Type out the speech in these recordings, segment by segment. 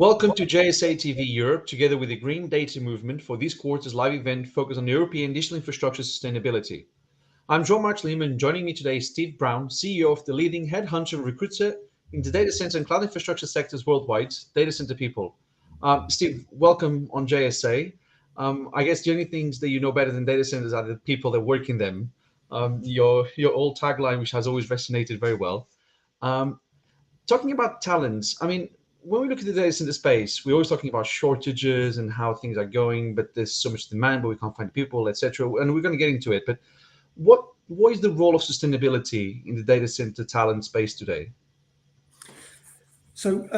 Welcome to JSA TV Europe, together with the Green Data Movement for this quarter's live event focused on European digital infrastructure sustainability. I'm Jean-Marc Lehmann. Joining me today is Steve Brown, CEO of the leading headhunter and recruiter in the data center and cloud infrastructure sectors worldwide, Data Center People. Steve, welcome on JSA. I guess the only things that you know better than data centers are the people that work in them. Your old tagline, which has always resonated very well. Talking about talents, when we look at the data center space, we're always talking about shortages and how things are going, but there's so much demand, but we can't find people, etc. And we're going to get into it. But what is the role of sustainability in the data center talent space today? So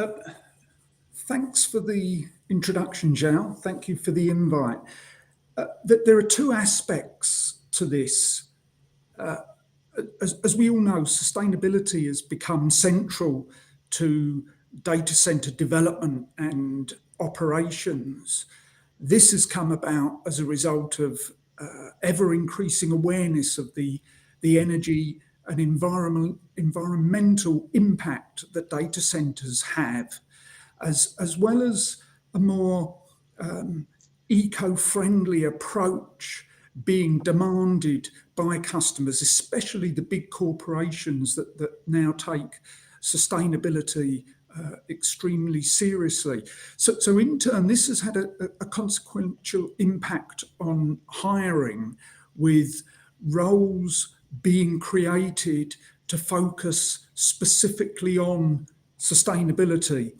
thanks for the introduction, Zhao. Thank you for the invite. There are two aspects to this. As we all know, sustainability has become central to data center development and operations. This has come about as a result of ever-increasing awareness of the energy and environmental impact that data centers have, as well as a more eco-friendly approach being demanded by customers, especially the big corporations that now take sustainability extremely seriously. So in turn, this has had a consequential impact on hiring, with roles being created to focus specifically on sustainability.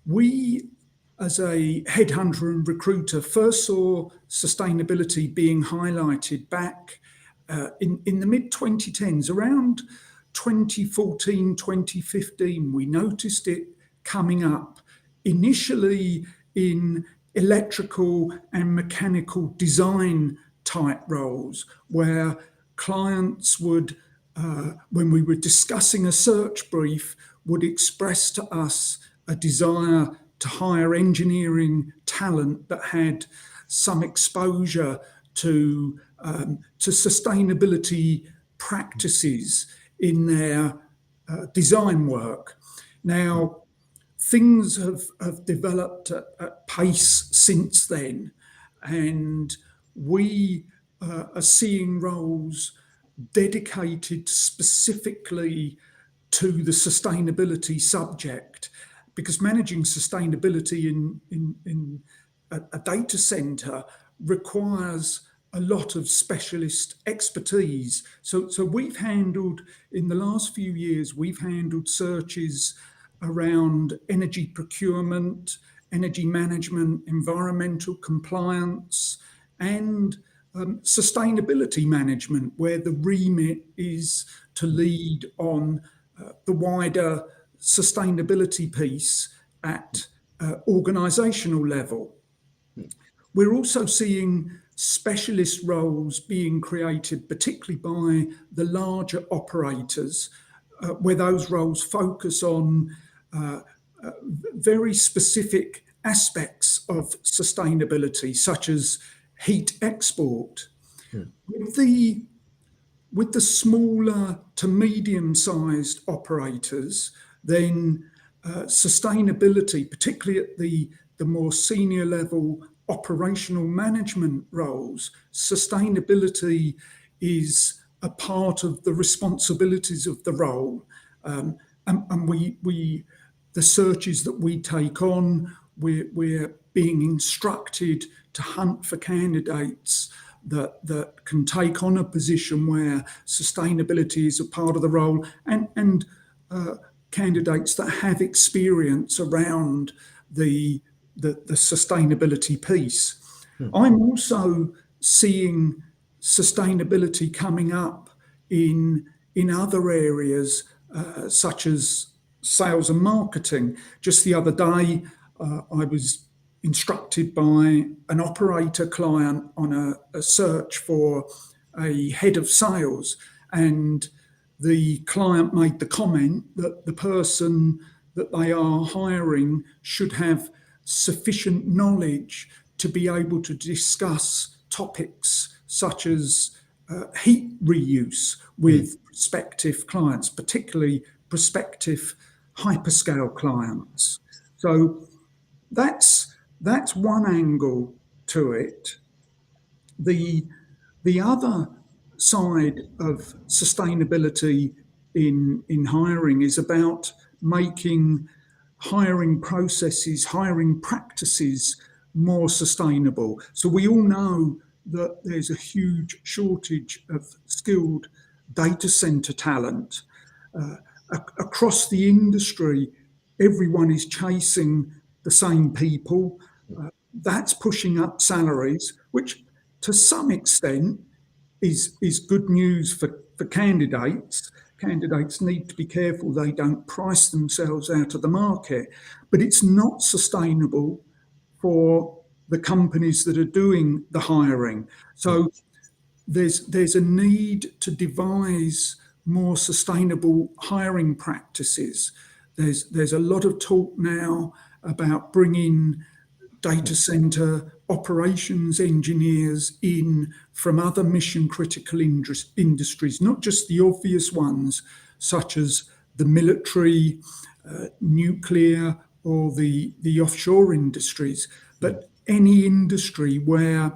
We, as a headhunter and recruiter, first saw sustainability being highlighted back in the mid-2010s, around 2014, 2015, we noticed it coming up initially in electrical and mechanical design type roles, where clients would, when we were discussing a search brief, would express to us a desire to hire engineering talent that had some exposure to sustainability practices in their design work. Now, things have developed at pace since then, and we are seeing roles dedicated specifically to the sustainability subject, because managing sustainability in a data center requires a lot of specialist expertise. So we've handled, in the last few years, we've handled searches around energy procurement, energy management, environmental compliance, and sustainability management, where the remit is to lead on the wider sustainability piece at organizational level. We're also seeing specialist roles being created, particularly by the larger operators, where those roles focus on very specific aspects of sustainability, such as heat export. With the smaller to medium-sized operators, then sustainability, particularly at the more senior level operational management roles, sustainability is a part of the responsibilities of the role. And the searches that we take on, we're being instructed to hunt for candidates that can take on a position where sustainability is a part of the role, and candidates that have experience around the sustainability piece. I'm also seeing sustainability coming up in other areas, such as sales and marketing. Just the other day, I was instructed by an operator client on a search for a head of sales, and the client made the comment that the person that they are hiring should have sufficient knowledge to be able to discuss topics such as heat reuse with prospective clients, particularly prospective hyperscale clients. So that's one angle to it. The other side of sustainability in hiring is about making hiring processes, hiring practices more sustainable. So we all know that there's a huge shortage of skilled data center talent. Across the industry, everyone is chasing the same people. That's pushing up salaries, which to some extent is good news for candidates. Candidates need to be careful they don't price themselves out of the market, but it's not sustainable for the companies that are doing the hiring. So there's a need to devise more sustainable hiring practices. There's a lot of talk now about bringing data center operations engineers in from other mission critical industries, not just the obvious ones such as the military, nuclear, or the offshore industries, but any industry where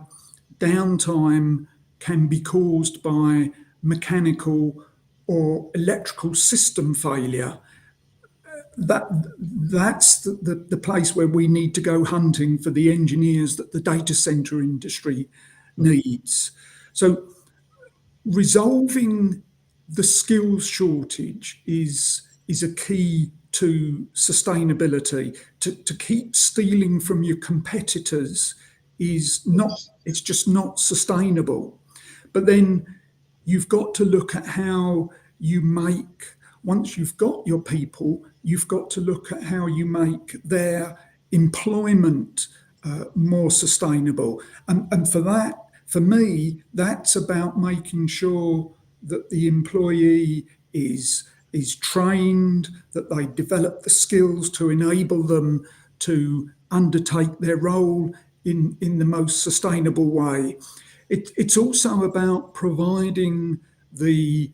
downtime can be caused by mechanical or electrical system failure. That's the place where we need to go hunting for the engineers that the data center industry needs. So resolving the skills shortage is a key to sustainability. To keep stealing from your competitors is not, it's just not sustainable. But then you've got to look at how you make, once you've got your people, you've got to look at how you make their employment more sustainable. And for that, for me, that's about making sure that the employee is trained, that they develop the skills to enable them to undertake their role in the most sustainable way. It's also about providing the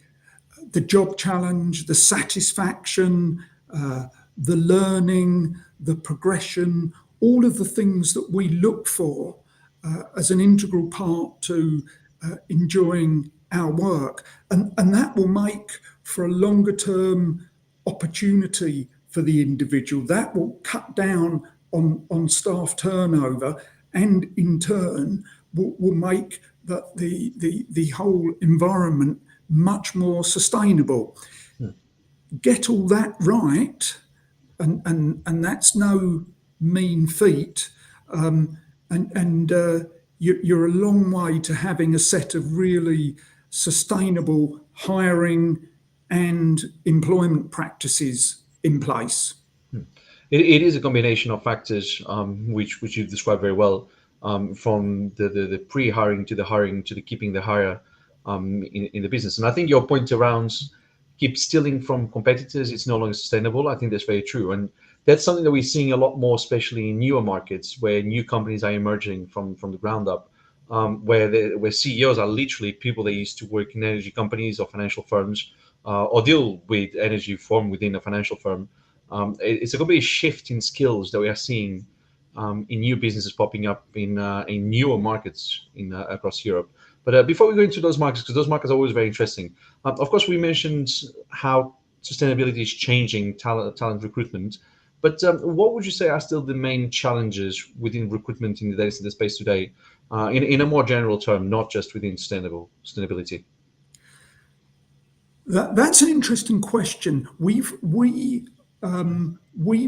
job challenge, the satisfaction, the learning, the progression, all of the things that we look for as an integral part to enjoying our work. And that will make for a longer term opportunity for the individual. That will cut down on staff turnover, and in turn will make that the whole environment much more sustainable. Get all that right, and that's no mean feat. You're a long way to having a set of really sustainable hiring and employment practices in place. It is a combination of factors, which you described very well, from the pre-hiring to the hiring to the keeping the hire in the business. And I think your point around keep stealing from competitors, it's no longer sustainable. I think that's very true. And that's something that we're seeing a lot more, especially in newer markets where new companies are emerging from the ground up, where CEOs are literally people that used to work in energy companies or financial firms, or deal with energy from within a financial firm. It's a complete shift in skills that we are seeing in new businesses popping up in newer markets across Europe. But before we go into those markets, because those markets are always very interesting, of course, we mentioned how sustainability is changing talent recruitment. But what would you say are still the main challenges within recruitment in the data center space today, in a more general term, not just within sustainability? That's an interesting question. We've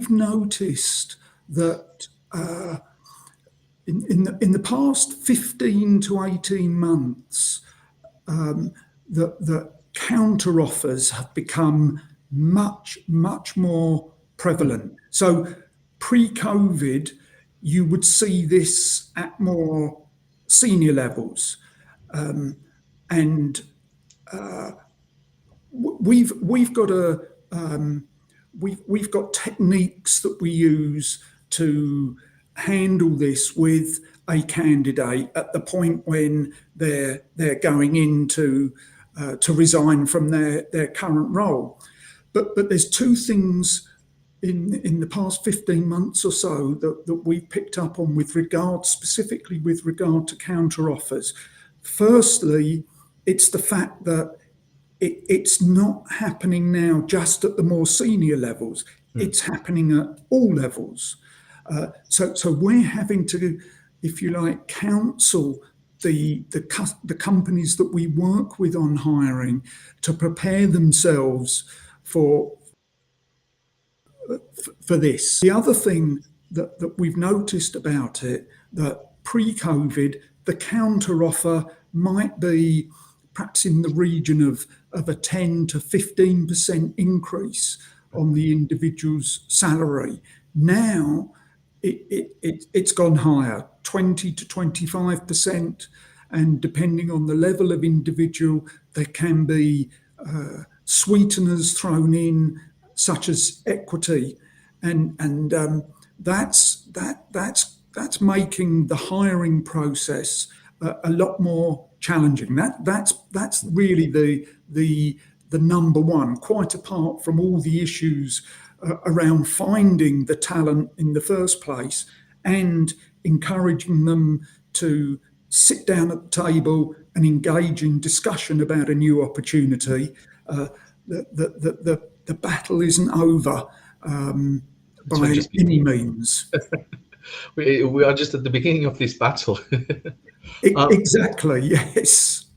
noticed that in the past 15 to 18 months, the counter offers have become much more prevalent. So pre-COVID, you would see this at more senior levels, and we've got techniques that we use to handle this with a candidate at the point when they're going in to resign from their current role. But there's two things in the past 15 months or so that we've picked up on specifically with regard to counter offers. Firstly, it's the fact that it's not happening now just at the more senior levels. It's happening at all levels. So we're having to, if you like, counsel the companies that we work with on hiring to prepare themselves for this. The other thing that we've noticed about it, that pre-COVID, the counter offer might be perhaps in the region of a 10 to 15% increase on the individual's salary. Now it's gone higher, 20 to 25%, and depending on the level of individual, there can be sweeteners thrown in, such as equity, and that's making the hiring process a lot more challenging. That's really the number one, quite apart from all the issues around finding the talent in the first place and encouraging them to sit down at the table and engage in discussion about a new opportunity. The battle isn't over by any means. We are just at the beginning of this battle. Exactly. Yes.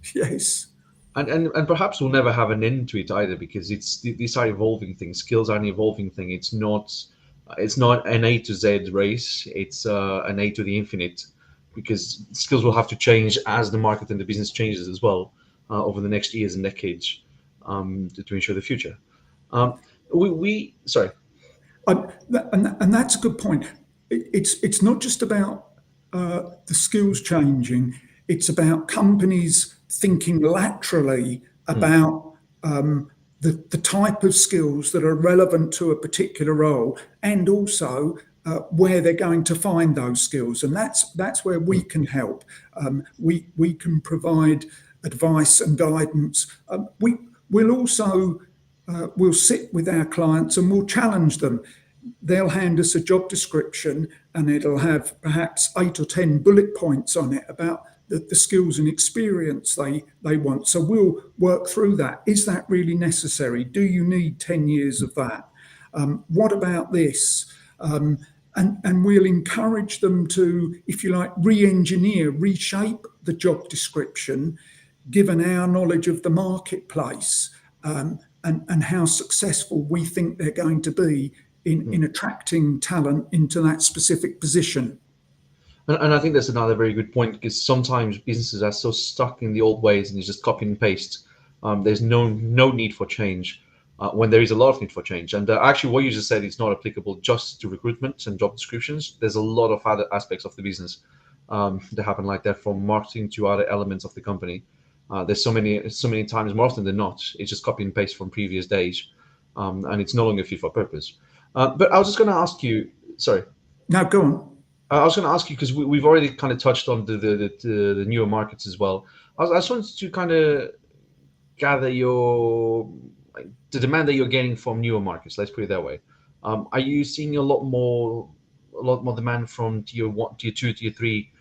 And perhaps we'll never have an end to it either, because these are evolving things. Skills are an evolving thing. It's not an A to Z race. It's an A to the infinite, because skills will have to change as the market and the business changes as well over the next years and decades to ensure the future. Sorry. And that's a good point. It's not just about the skills changing. It's about companies thinking laterally about the type of skills that are relevant to a particular role, and also where they're going to find those skills. And that's where we can help. We can provide advice and guidance. We'll also we'll sit with our clients and we'll challenge them. They'll hand us a job description and it'll have perhaps 8 or 10 bullet points on it about the skills and experience they want. So we'll work through that. Is that really necessary? Do you need 10 years of that? What about this? And we'll encourage them to, if you like, re-engineer, reshape the job description, given our knowledge of the marketplace and how successful we think they're going to be in attracting talent into that specific position. And I think that's another very good point, because sometimes businesses are so stuck in the old ways and it's just copy and paste. There's no need for change when there is a lot of need for change. And actually what you just said is not applicable just to recruitment and job descriptions. There's a lot of other aspects of the business that happen like that, from marketing to other elements of the company. There's so many times, more often than not, it's just copy and paste from previous days, and it's no longer fit for purpose. But I was just going to ask you, sorry. No, go on. I was going to ask you, because we've already kind of touched on the newer markets as well. I just wanted to kind of gather the demand that you're getting from newer markets. Let's put it that way. Are you seeing a lot more demand from tier 1, tier 2, tier 3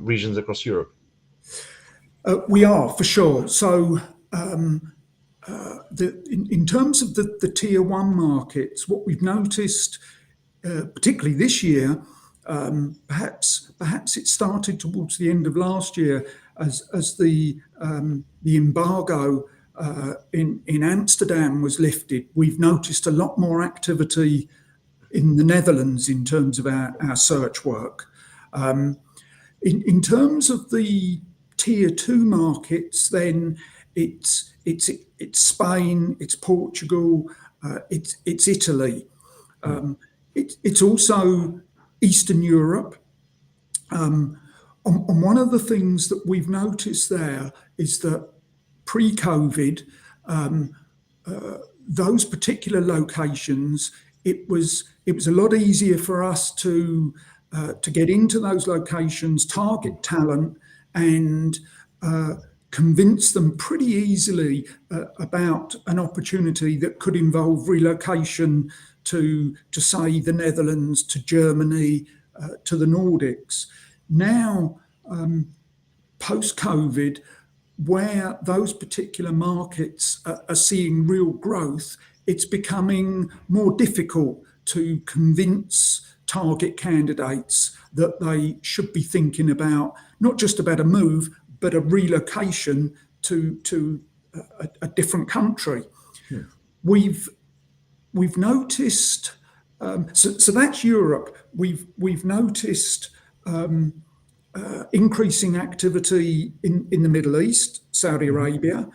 regions across Europe? We are, for sure. So in terms of the tier 1 markets, what we've noticed, particularly this year, perhaps it started towards the end of last year as the embargo in Amsterdam was lifted. We've noticed a lot more activity in the Netherlands in terms of our search work. In terms of the tier 2 markets, then it's Spain, it's Portugal, it's Italy. It's also Eastern Europe. And one of the things that we've noticed there is that pre-COVID, those particular locations, it was a lot easier for us to get into those locations, target talent, and convince them pretty easily about an opportunity that could involve relocation to say the Netherlands, to Germany, to the Nordics. Now, post-COVID, where those particular markets are seeing real growth, it's becoming more difficult to convince target candidates that they should be thinking about not just about a move, but a relocation to a different country. We've noticed, so that's Europe. We've noticed increasing activity in the Middle East, Saudi Arabia,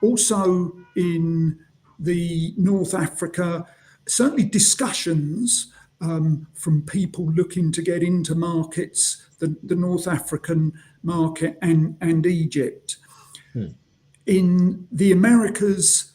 also in the North Africa, certainly discussions from people looking to get into markets, the North African market and Egypt. In the Americas,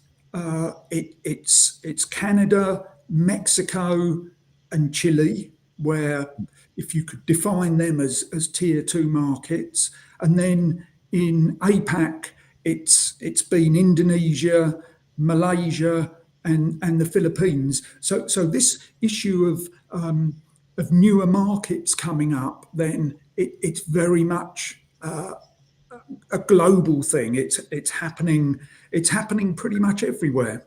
it's Canada, Mexico, and Chile, where if you could define them as tier 2 markets. And then in APAC, it's been Indonesia, Malaysia, and the Philippines. So this issue of newer markets coming up, then it's very much a global thing. It's happening pretty much everywhere.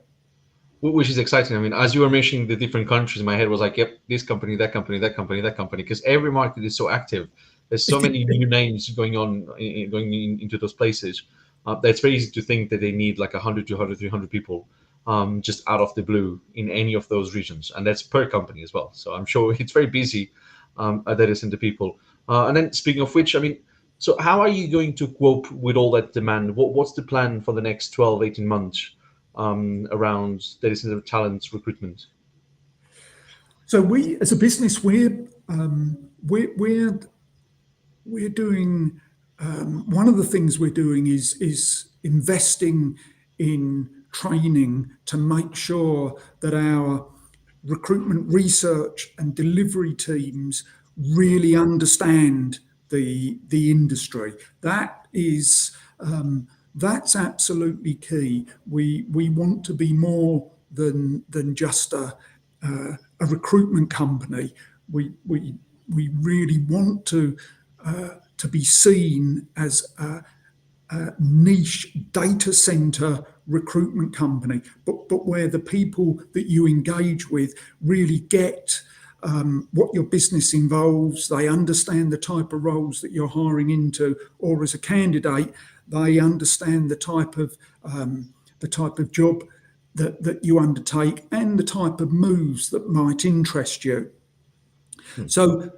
Which is exciting. I mean, as you were mentioning the different countries, my head was like, yep, this company, that company, that company, that company, because every market is so active. There's so many new names going into those places. That it's very easy to think that they need like 100, 200, 300 people just out of the blue in any of those regions. And that's per company as well. So I'm sure it's very busy at Data Center people. And then speaking of which, I mean, so how are you going to cope with all that demand? What's the plan for the next 12, 18 months? Around Data Center talent recruitment? So we, as a business, we're doing one of the things we're doing is investing in training to make sure that our recruitment research and delivery teams really understand the industry. That is. That's absolutely key. We want to be more than just a recruitment company. We really want to be seen as a niche data center recruitment company, but where the people that you engage with really get what your business involves. They understand the type of roles that you're hiring into, or as a candidate, they understand the type of job that you undertake and the type of moves that might interest you. So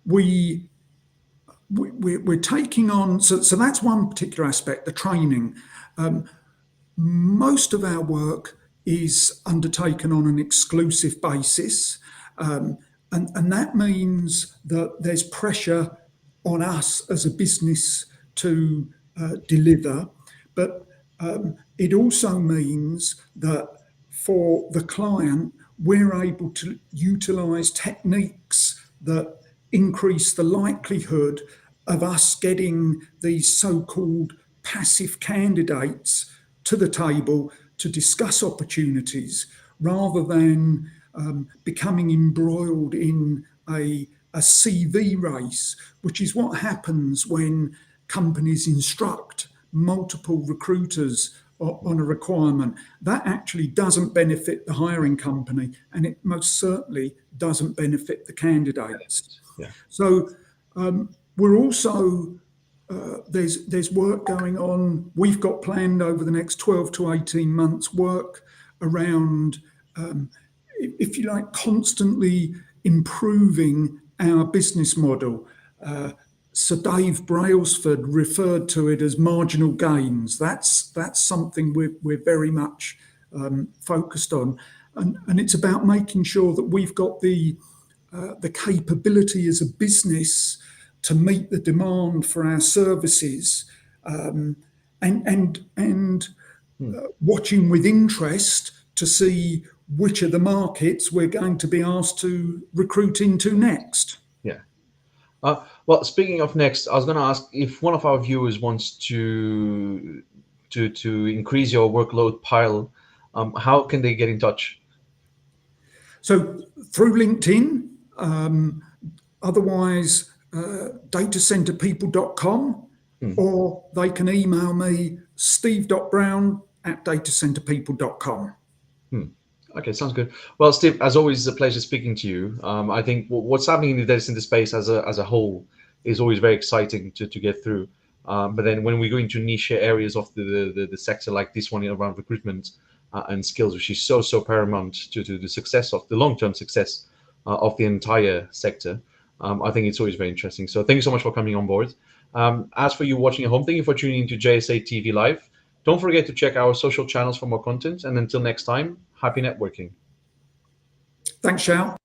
we're taking on. So that's one particular aspect, the training. Most of our work is undertaken on an exclusive basis, and that means that there's pressure on us as a business to deliver, but it also means that for the client, we're able to utilize techniques that increase the likelihood of us getting these so-called passive candidates to the table to discuss opportunities, rather than becoming embroiled in a CV race, which is what happens when companies instruct multiple recruiters on a requirement. That actually doesn't benefit the hiring company, and it most certainly doesn't benefit the candidates. Yeah. So we're also, there's work going on. We've got planned over the next 12 to 18 months work around, if you like, constantly improving our business model. Sir Dave Brailsford referred to it as marginal gains. That's something we're very much focused on, and it's about making sure that we've got the capability as a business to meet the demand for our services, and watching with interest to see which of the markets we're going to be asked to recruit into next. Yeah. Well, speaking of next, I was going to ask if one of our viewers wants to increase your workload pile, how can they get in touch? So through LinkedIn, otherwise datacenterpeople.com, or they can email me steve.brown@datacenterpeople.com. Okay, sounds good. Well, Steve, as always, it's a pleasure speaking to you. I think what's happening in the data center space as a whole is always very exciting to get through. But then when we go into niche areas of the sector like this one around recruitment and skills, which is so paramount to the success of the long-term success of the entire sector, I think it's always very interesting. So thank you so much for coming on board. As for you watching at home, thank you for tuning into JSA TV Live. Don't forget to check our social channels for more content. And until next time, happy networking. Thanks, Shao.